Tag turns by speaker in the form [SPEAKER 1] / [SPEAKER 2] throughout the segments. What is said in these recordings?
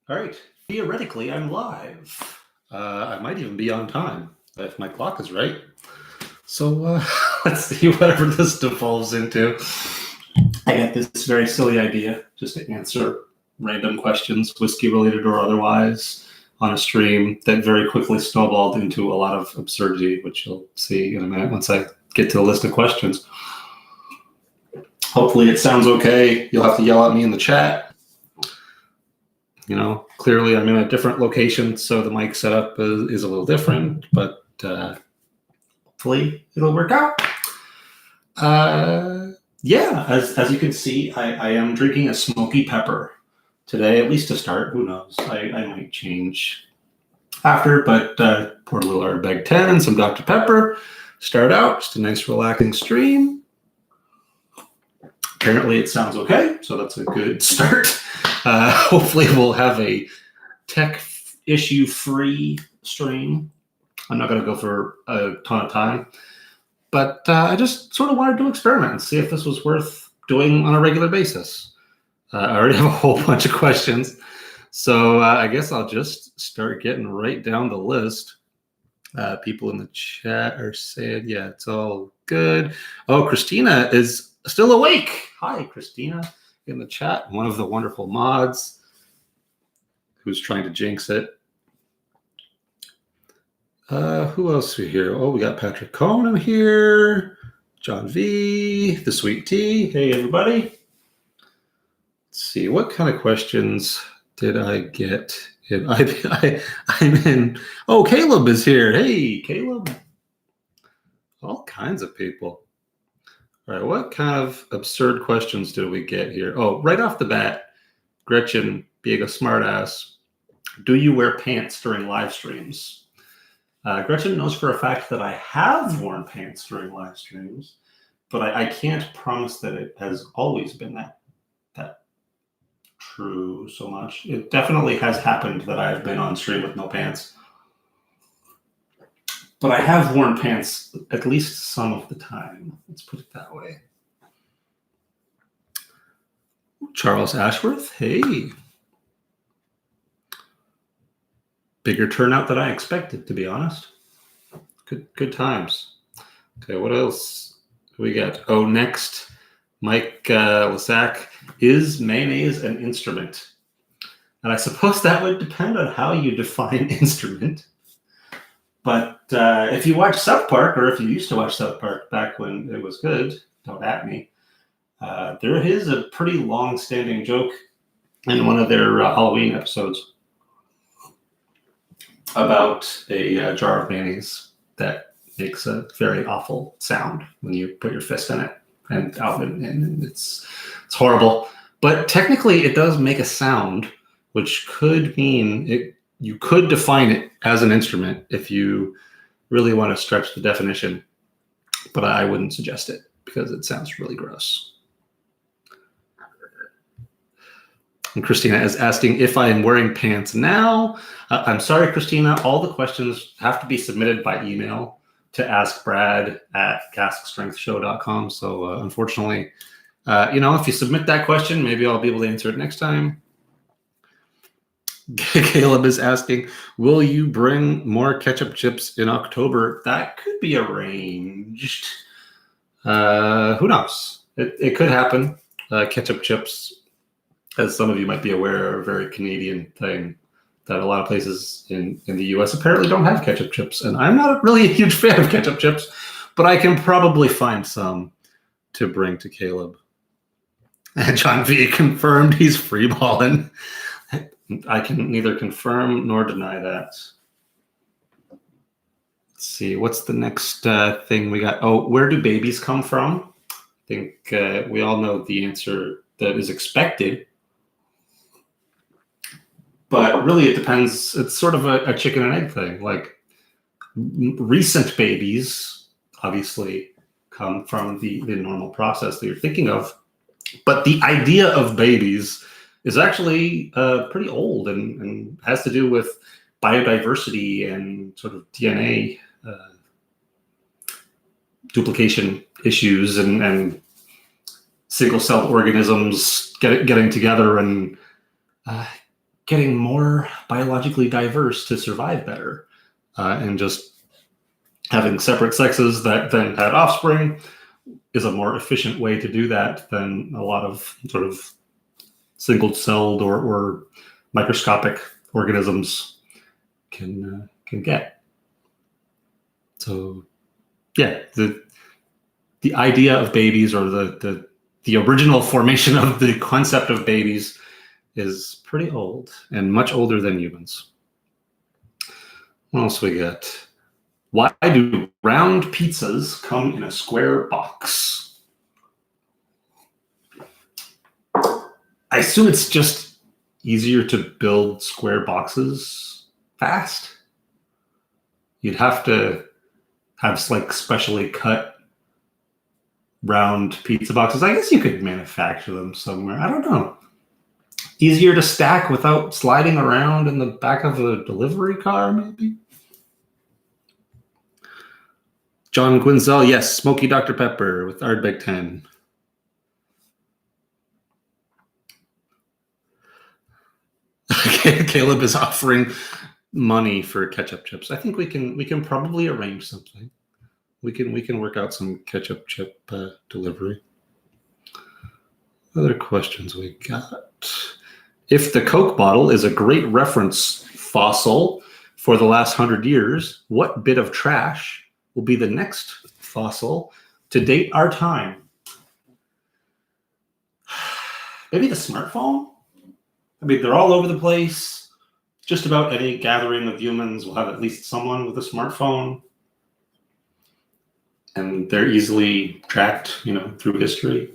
[SPEAKER 1] All right. Theoretically, I'm live. I might even be on time if my clock is right. So let's see whatever this devolves into. I got this very silly idea just to answer random questions, whiskey related or otherwise, on a stream that very quickly snowballed into a lot of absurdity, which you'll see in a minute once I get to the list of questions. Hopefully it sounds okay. You'll have to yell at me in the chat. You know, clearly I'm in a different location, so the mic setup is a little different, but hopefully it'll work out. Yeah, as you can see, I am drinking a smoky pepper today, at least to start. Who knows? I might change after, but poured a little Ardbeg 10 and some Dr. Pepper. Start out, just a nice relaxing stream. Apparently it sounds okay, so that's a good start. Hopefully we'll have a tech issue-free stream. I'm not going to go for a ton of time, but I just sort of wanted to experiment and see if this was worth doing on a regular basis. I already have a whole bunch of questions, so I guess I'll just start getting right down the list. People in the chat are saying, yeah, it's all good. Oh, Christina is still awake. Hi, Christina, in the chat, one of the wonderful mods who's trying to jinx it. Who else are here? Oh, we got Patrick Conan here, John V, the Sweet Tea. Hey, everybody. Let's see, what kind of questions did I get? I'm in. Oh, Caleb is here. Hey, Caleb. All kinds of people. All right, what kind of absurd questions did we get here? Oh, right off the bat, Gretchen, being a smartass, do you wear pants during live streams? Gretchen knows for a fact that I have worn pants during live streams, but I can't promise that it has always been that true so much. It definitely has happened that I've been on stream with no pants. But I have worn pants at least some of the time. Let's put it that way. Charles Ashworth, hey. Bigger turnout than I expected, to be honest. Good times. Okay, what else do we got? Oh, next, Mike Lasac, is mayonnaise an instrument? And I suppose that would depend on how you define instrument. But if you watch South Park, or if you used to watch South Park back when it was good, don't at me, there is a pretty long-standing joke in one of their Halloween episodes about a jar of mayonnaise that makes a very awful sound when you put your fist in it and out, and it's horrible. But technically, it does make a sound, which could mean you could define it as an instrument if you really want to stretch the definition, but I wouldn't suggest it because it sounds really gross. And Christina is asking if I am wearing pants now. I'm sorry, Christina, all the questions have to be submitted by email to askbrad@caskstrengthshow.com. So unfortunately, if you submit that question, maybe I'll be able to answer it next time. Caleb is asking, will you bring more ketchup chips in October? That could be arranged. Who knows? It could happen. Ketchup chips, as some of you might be aware, are a very Canadian thing that a lot of places in the US apparently don't have ketchup chips. And I'm not really a huge fan of ketchup chips, but I can probably find some to bring to Caleb. And John V confirmed he's freeballing. I can neither confirm nor deny that. Let's see, what's the next thing we got? Oh, where do babies come from? I think we all know the answer that is expected. But really, it depends. It's sort of a chicken and egg thing. Like, recent babies obviously come from the normal process that you're thinking of. But the idea of babies is actually pretty old and has to do with biodiversity and sort of DNA duplication issues and single-celled organisms getting together and getting more biologically diverse to survive better, and just having separate sexes that then had offspring is a more efficient way to do that than a lot of sort of single-celled or microscopic organisms can get. So, yeah, the idea of babies, or the original formation of the concept of babies, is pretty old and much older than humans. What else we got? Why do round pizzas come in a square box? I assume it's just easier to build square boxes fast. You'd have to have like specially cut round pizza boxes. I guess you could manufacture them somewhere. I don't know. Easier to stack without sliding around in the back of a delivery car, maybe? John Gwinzel, yes, Smoky Dr. Pepper with Ardbeg 10. Caleb is offering money for ketchup chips. I think we can probably arrange something. We can work out some ketchup chip delivery. Other questions we got. If the Coke bottle is a great reference fossil for the last 100 years, what bit of trash will be the next fossil to date our time? Maybe the smartphone? I mean, they're all over the place. Just about any gathering of humans will have at least someone with a smartphone. And they're easily tracked, through history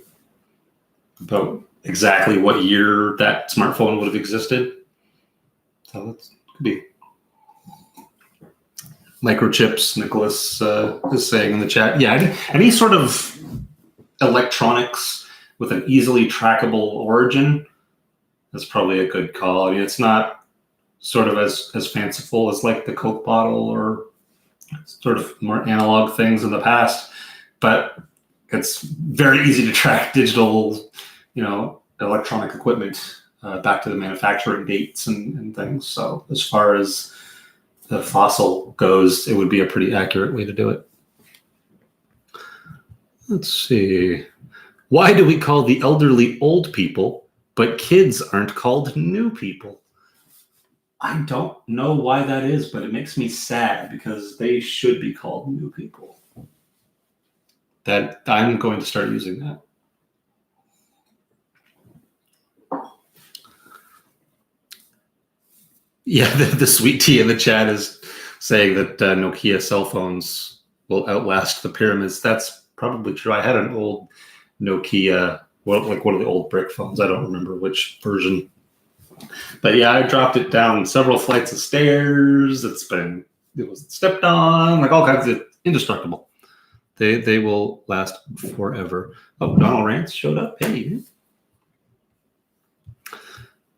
[SPEAKER 1] about exactly what year that smartphone would have existed. So that could be. Microchips, Nicholas is saying in the chat. Yeah, any sort of electronics with an easily trackable origin, that's probably a good call. I mean, it's not sort of as fanciful as like the Coke bottle or sort of more analog things in the past, but it's very easy to track digital, electronic equipment back to the manufacturing dates and things. So as far as the fossil goes, it would be a pretty accurate way to do it. Let's see. Why do we call the elderly old people, but kids aren't called new people? I don't know why that is, but it makes me sad because they should be called new people. That I'm going to start using that. Yeah, the sweet tea in the chat is saying that Nokia cell phones will outlast the pyramids. That's probably true. I had an old Nokia, like one of the old brick phones. I don't remember which version. But yeah, I dropped it down several flights of stairs. It was stepped on, like all kinds of indestructible. They will last forever. Oh, Donald Rance showed up. Hey.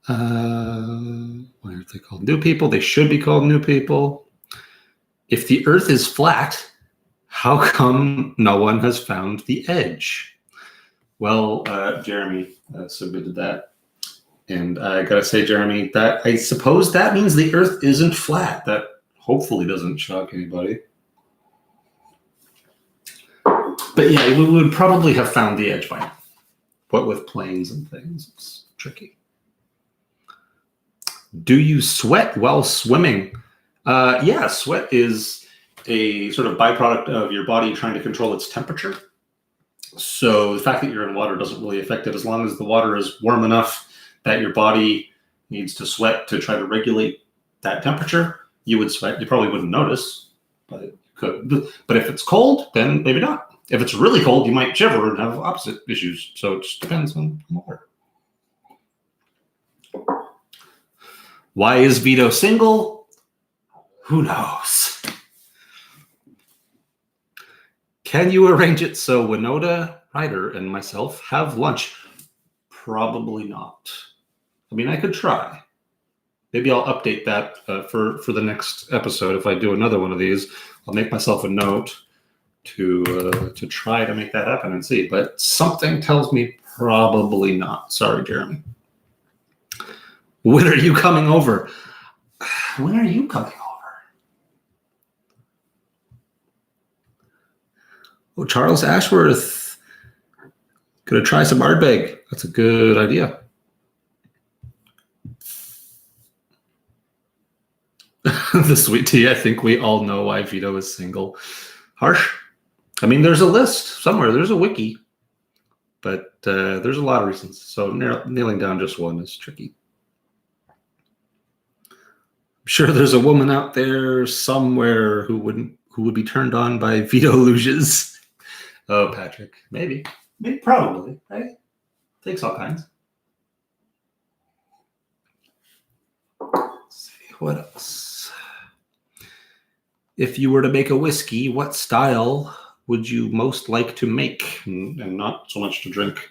[SPEAKER 1] Why are they called new people? They should be called new people. If the Earth is flat, how come no one has found the edge? Well, Jeremy submitted that. And I gotta say, Jeremy, that I suppose that means the Earth isn't flat. That hopefully doesn't shock anybody. But yeah, we would probably have found the edge by now. What with planes and things, it's tricky. Do you sweat while swimming? Yeah, sweat is a sort of byproduct of your body trying to control its temperature. So the fact that you're in water doesn't really affect it as long as the water is warm enough that your body needs to sweat to try to regulate that temperature. You would sweat. You probably wouldn't notice, but it could. But if it's cold, then maybe not. If it's really cold, you might shiver and have opposite issues. So it just depends on the water. Why is Vito single? Who knows? Can you arrange it so Winota, Ryder, and myself have lunch? Probably not. I mean, I could try. Maybe I'll update that for the next episode. If I do another one of these, I'll make myself a note to try to make that happen and see. But something tells me probably not. Sorry, Jeremy. When are you coming over? When are you coming over? Oh, Charles Ashworth. Gonna try some Ardbeg. That's a good idea. The sweet tea. I think we all know why Vito is single. Harsh. I mean, there's a list somewhere. There's a wiki. But there's a lot of reasons. So nailing down just one is tricky. I'm sure there's a woman out there somewhere who would be turned on by Vito luges. Oh, Patrick, maybe, probably. Right? Takes all kinds. Let's see what else. If you were to make a whiskey, what style would you most like to make, and not so much to drink?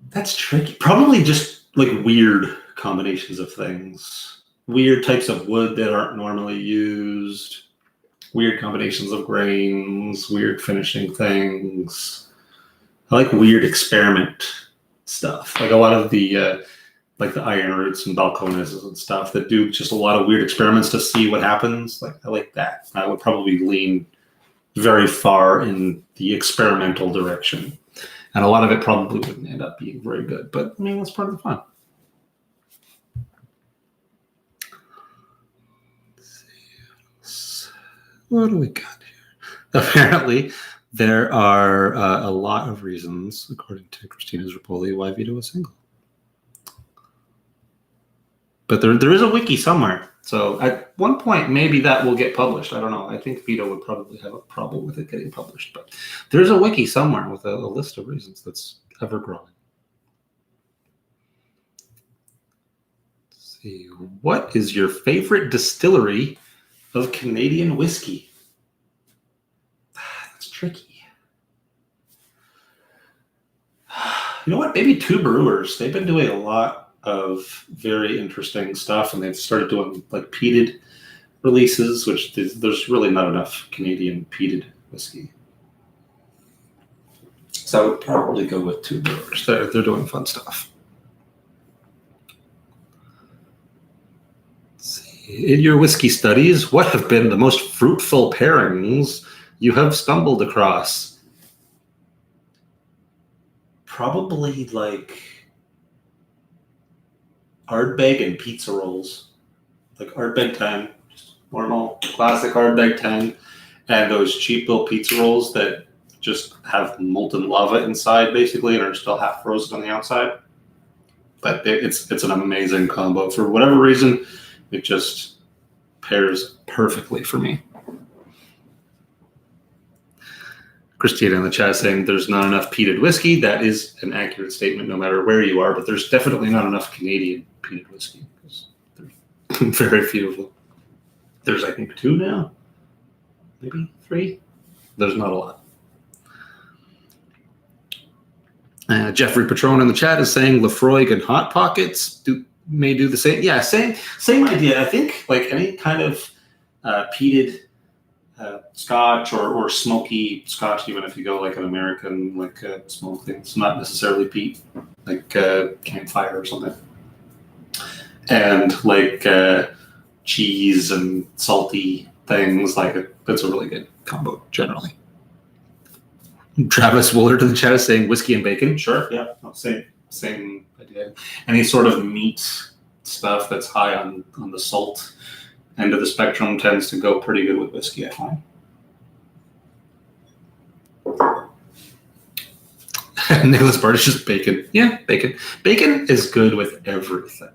[SPEAKER 1] That's tricky. Probably just like weird combinations of things. Weird types of wood that aren't normally used. Weird combinations of grains. Weird finishing things. I like weird experiment stuff. Like a lot of the like the iron roots and balcones and stuff that do just a lot of weird experiments to see what happens. Like I like that. I would probably lean very far in the experimental direction. And a lot of it probably wouldn't end up being very good. But I mean, that's part of the fun. Let's see. What do we got here? Apparently, there are a lot of reasons, according to Christina's Rapoli, why Vito is single. But there is a wiki somewhere. So at one point, maybe that will get published. I don't know. I think Vito would probably have a problem with it getting published. But there's a wiki somewhere with a list of reasons that's ever growing. Let's see. What is your favorite distillery of Canadian whiskey? That's tricky. You know what? Maybe Two Brewers. They've been doing a lot of very interesting stuff, and they've started doing like peated releases, which there's really not enough Canadian peated whiskey. So I would probably go with Two Brewers. They're doing fun stuff. Let's see. In your whiskey studies, what have been the most fruitful pairings you have stumbled across? Probably like Ardbeg and pizza rolls, like Ardbeg 10, just normal classic Ardbeg 10, and those cheap little pizza rolls that just have molten lava inside, basically, and are still half frozen on the outside. But it's an amazing combo. For whatever reason, it just pairs perfectly for me. Christina in the chat saying there's not enough peated whiskey. That is an accurate statement no matter where you are, but there's definitely not enough Canadian peated whiskey because there's very few of them. There's, I think, 2 now, maybe 3. There's not a lot. Jeffrey Patron in the chat is saying Lafroig and Hot Pockets may do the same. Yeah, same idea. I think like any kind of peated Scotch or smoky Scotch, even if you go like an American like smoke thing, it's not necessarily peat, like campfire or something, and like cheese and salty things, like that's a really good combo generally. Travis Woolard in the chat is saying whiskey and bacon. Sure, yeah, same idea. Any sort of meat stuff that's high on the salt end of the spectrum tends to go pretty good with whiskey, I find. Nicholas Bart is just bacon. Yeah, bacon. Bacon is good with everything.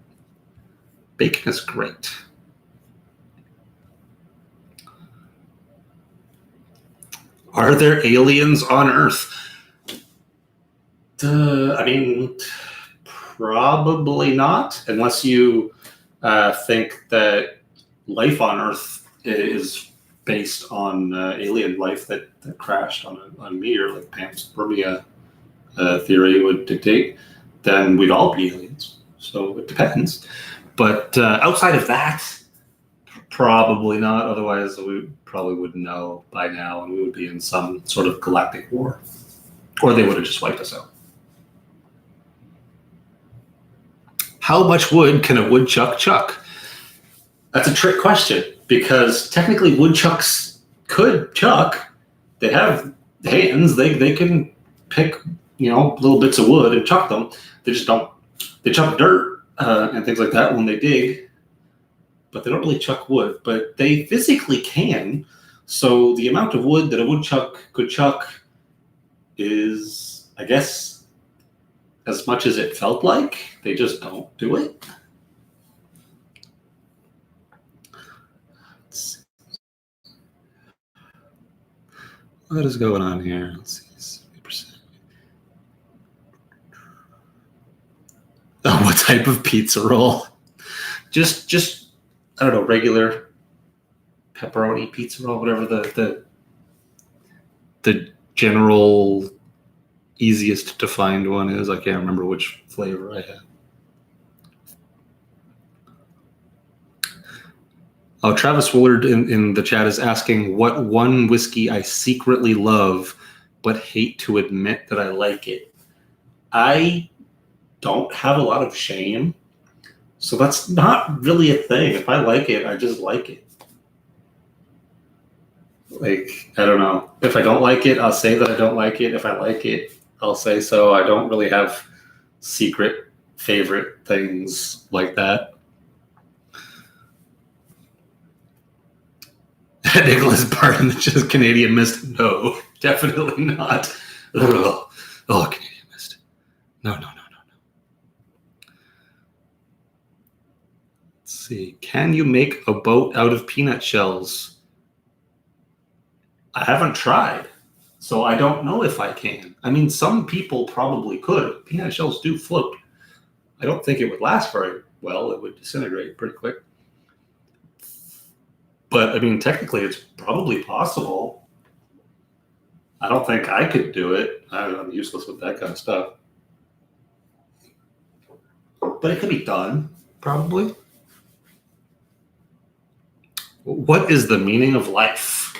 [SPEAKER 1] Bacon is great. Are there aliens on Earth? I mean, probably not, unless you think that life on Earth is based on alien life that crashed on a meteor, like panspermia theory would dictate. Then we'd all be aliens. So it depends. But outside of that, probably not. Otherwise, we probably would know by now, and we would be in some sort of galactic war, or they would have just wiped us out. how much wood can a woodchuck chuck? That's a trick question because technically woodchucks could chuck. They have hands. They can pick, little bits of wood and chuck them. They just don't. They chuck dirt and things like that when they dig, but they don't really chuck wood. But they physically can. So the amount of wood that a woodchuck could chuck is, I guess, as much as it felt like. They just don't do it. What is going on here? Let's see. Oh, what type of pizza roll? Just I don't know, regular pepperoni pizza roll, whatever the general easiest to find one is. I can't remember which flavor I had. Oh, Travis Woolard in the chat is asking what one whiskey I secretly love but hate to admit that I like it. I don't have a lot of shame, so that's not really a thing. If I like it, I just like it. Like, I don't know. If I don't like it, I'll say that I don't like it. If I like it, I'll say so. I don't really have secret favorite things like that. Nicholas Barton, just Canadian Mist. No, definitely not. Ugh. Oh, Canadian Mist. No. Let's see. Can you make a boat out of peanut shells? I haven't tried, so I don't know if I can. I mean, some people probably could. Peanut shells do float. I don't think it would last very well. It would disintegrate pretty quick. But, I mean, technically, it's probably possible. I don't think I could do it. I'm useless with that kind of stuff. But it could be done, probably. What is the meaning of life?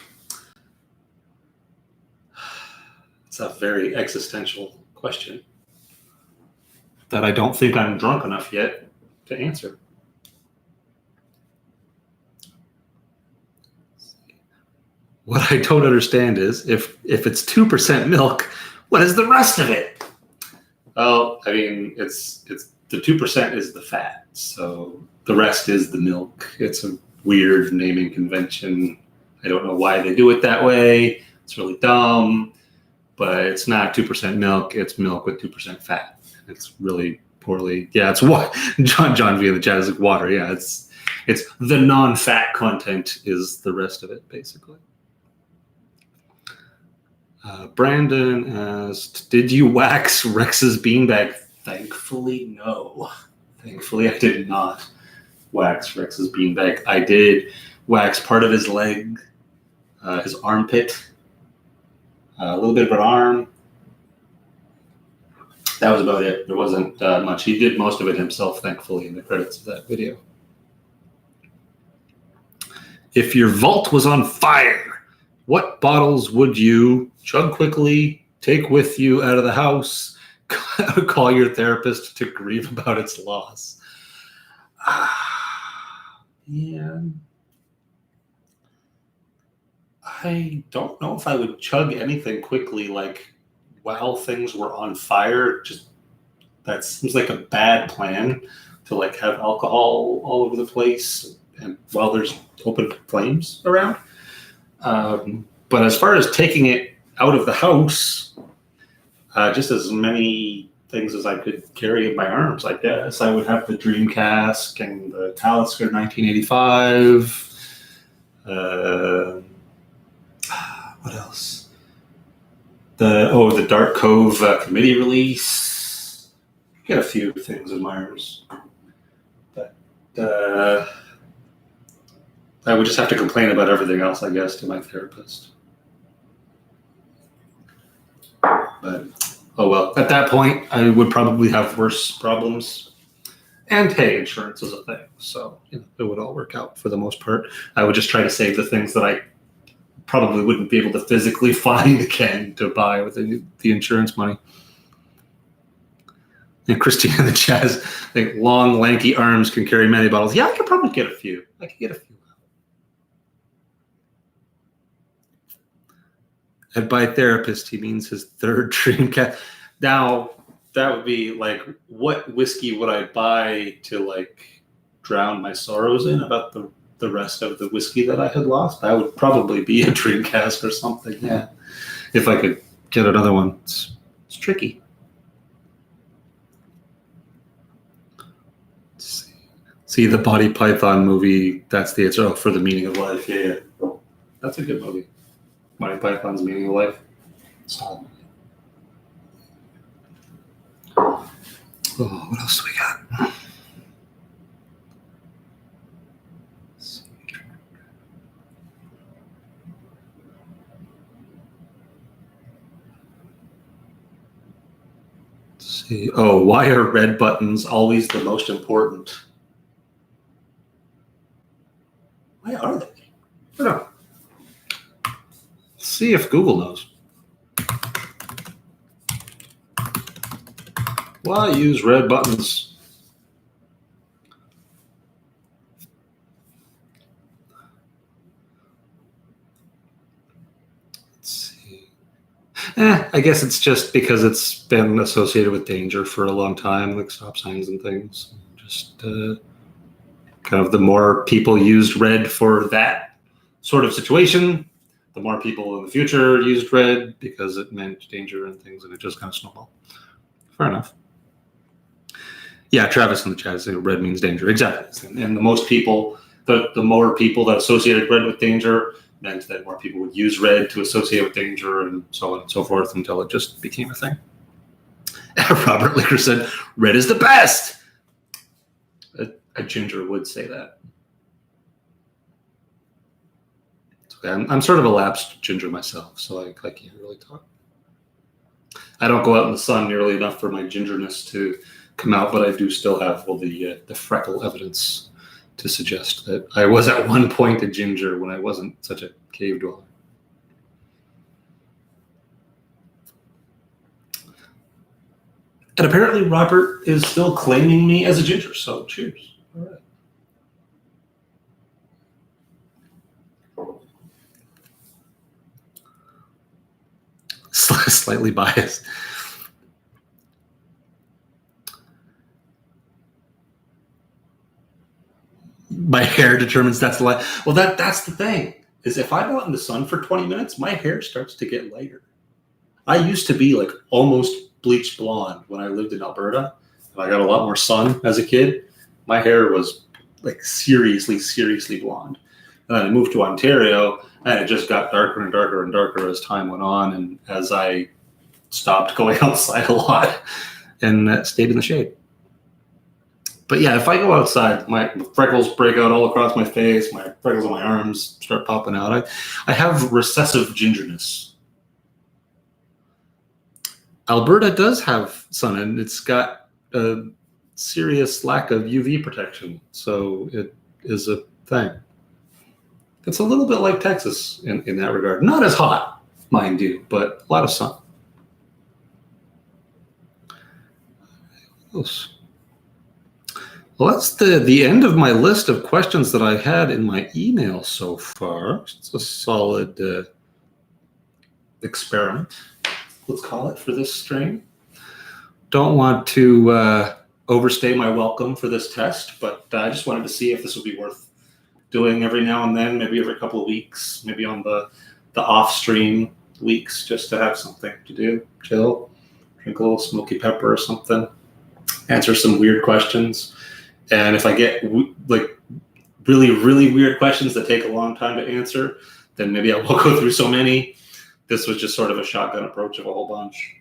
[SPEAKER 1] It's a very existential question that I don't think I'm drunk enough yet to answer. What I don't understand is if it's 2% milk, what is the rest of it? Well, I mean, it's the 2% is the fat, so the rest is the milk. It's a weird naming convention. I don't know why they do it that way. It's really dumb, but it's not 2% milk. It's milk with 2% fat. It's really poorly. Yeah, it's what John V in the chat is like water. Yeah, it's the non-fat content is the rest of it basically. Brandon asked, did you wax Rex's beanbag? Thankfully, no. Thankfully, I did not wax Rex's beanbag. I did wax part of his leg, his armpit, a little bit of an arm. That was about it. There wasn't much. He did most of it himself, thankfully, in the credits of that video. If your vault was on fire, what bottles would you chug quickly, take with you out of the house, call your therapist to grieve about its loss? Yeah. I don't know if I would chug anything quickly, like while things were on fire. Just that seems like a bad plan to like have alcohol all over the place and while there's open flames around. But as far as taking it out of the house, just as many things as I could carry in my arms, I guess. I would have the Dream Cask and the Talisker 1985. What else? The Dark Cove committee release. Get a few things in my arms. But I would just have to complain about everything else, I guess, to my therapist. But, oh well. At that point, I would probably have worse problems. And hey, insurance is a thing. So it would all work out for the most part. I would just try to save the things that I probably wouldn't be able to physically find again to buy with the insurance money. And Christine in the chat is, I think long, lanky arms can carry many bottles. Yeah, I could probably get a few. I could get a few. And by therapist, he means his third dream cat. Now, that would be like, what whiskey would I buy to like drown my sorrows in about the rest of the whiskey that I had lost? That would probably be a dream cast or something. Yeah, if I could get another one. It's tricky. Let's see the Body Python movie. That's the answer. Oh, for the meaning of life. Yeah. That's a good movie. Monty Python's Meaning of Life. Solid. Oh, what else do we got? Let's see. Oh, why are red buttons always the most important? Why are they? I don't know. Let's see if Google knows. Why use red buttons? Let's see. I guess it's just because it's been associated with danger for a long time, like stop signs and things. Just kind of the more people used red for that sort of situation, the more people in the future used red because it meant danger and things, and it just kind of snowballed. Fair enough. Yeah, Travis in the chat is saying red means danger. Exactly. And the most people, the more people that associated red with danger meant that more people would use red to associate with danger and so on and so forth until it just became a thing. Robert Licker said, red is the best. A ginger would say that. Okay, I'm sort of a lapsed ginger myself, so I can't really talk. I don't go out in the sun nearly enough for my gingerness to come out, but I do still have the freckle evidence to suggest that I was at one point a ginger when I wasn't such a cave dweller. And apparently Robert is still claiming me as a ginger, so cheers. All right. Slightly biased. My hair determines that's the light. Well, that's the thing, is if I'm out in the sun for 20 minutes, my hair starts to get lighter. I used to be like almost bleached blonde when I lived in Alberta. I got a lot more sun as a kid. My hair was like seriously blonde. And then I moved to Ontario, and it just got darker and darker and darker as time went on, and as I stopped going outside a lot and stayed in the shade. But yeah, if I go outside, my freckles break out all across my face. My freckles on my arms start popping out. I have recessive gingerness. Alberta does have sun, and it's got a serious lack of UV protection, so it is a thing. It's a little bit like Texas in that regard. Not as hot, mind you, but a lot of sun. What else? Well, that's the end of my list of questions that I had in my email so far. It's a solid experiment, let's call it, for this stream. Don't want to overstay my welcome for this test, but I just wanted to see if this would be worth doing every now and then, maybe every couple of weeks, maybe on the off-stream weeks, just to have something to do, chill, drink a little smoky pepper or something, answer some weird questions. And if I get like really weird questions that take a long time to answer, then maybe I won't go through so many. This was just sort of a shotgun approach of a whole bunch.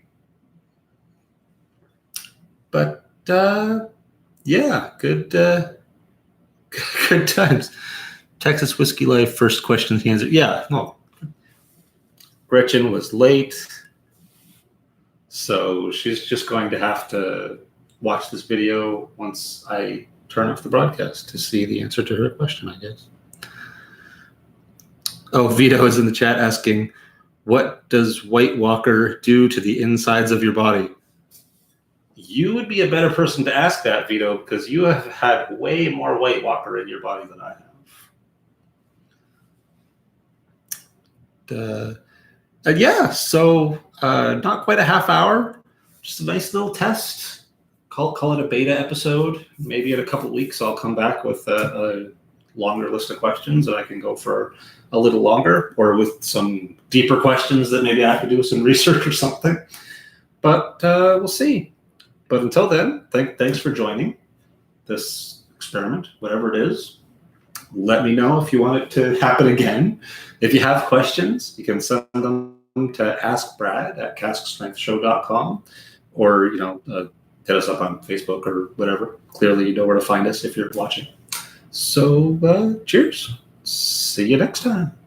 [SPEAKER 1] But yeah, good times. Texas Whiskey Life, first question he answered. Yeah, no. Gretchen was late, so she's just going to have to watch this video once I turn off the broadcast to see the answer to her question, I guess. Oh, Vito is in the chat asking, what does White Walker do to the insides of your body? You would be a better person to ask that, Vito, because you have had way more White Walker in your body than I have. And yeah, so not quite a half hour, just a nice little test. Call it a beta episode. Maybe in a couple of weeks, I'll come back with a longer list of questions, and I can go for a little longer, or with some deeper questions that maybe I have to do some research or something. But we'll see. But until then, thanks for joining this experiment, whatever it is. Let me know if you want it to happen again. If you have questions, you can send them to askbrad@caskstrengthshow.com, or hit us up on Facebook or whatever. Clearly, you know where to find us if you're watching. So, cheers. See you next time.